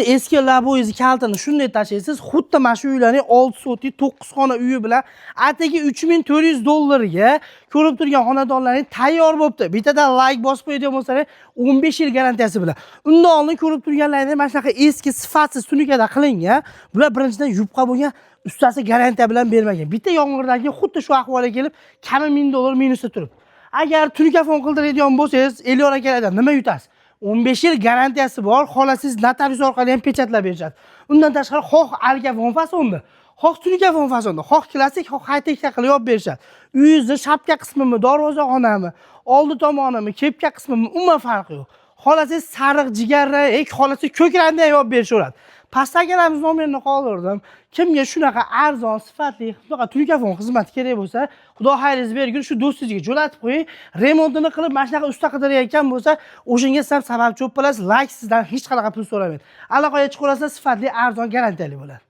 eski laboyizni kaltini shunday tashlaysiz, xuddi mana shu uylarning 6 sotli 9 xona uyi bilan atigi $3400 ko'rib turgan xonadonlarning tayyor bo'libdi. Bittadan like bosib qo'yadigan bo'lsangiz 15 yil garantiyasi bilan. Undan oldin ko'rib turganlaringiz mana shunaqa eski sifatsiz tunikada qilingan. Bular birinchidan yupqa bo'lgan, ustasi garantiya bilan bermagan. Bitta yomg'irdan keyin xuddi shu ahvolga kelib, kami $1000 minusda turibdi. Agar tunikafon qildiradigan bo'lsangiz, Elyor akalardan nima yutasiz? 15 yil garantiyasi bor, xohlasangiz notarius orqali ham pechatlab berishadi. Undan tashqari xoh algafon fasonda, xoh tunikafon fasonda, xoh klassik, xoh high-tech qilib yopib berishadi. Uyingizni shapka qismimi, darvozaxonami, oldi tomonimi, kepka qismimi, umuman farqi yo'q. Xohlasangiz sariq, jigarrang, xohlasangiz ko'k rangda ham yopib berishaveradi. Pastdagilarimiz nomerini qoldirdim. Kimga shunaqa arzon, sifatli, shunaqa tunikafon xizmati kerak bo'lsa, Xudo xayringizni bergun, shu do'stingizga jo'natib qo'ying. Remontini qilib, mana shunaqa usta qidirayotgan bo'lsa, o'shinga ham sababchi bo'lib qolasiz. Like sizdan hech qanaqa pul so'ramaydi. Aloqaga chiqaverasiz, sifatli, arzon, garantiyali bo'ladi.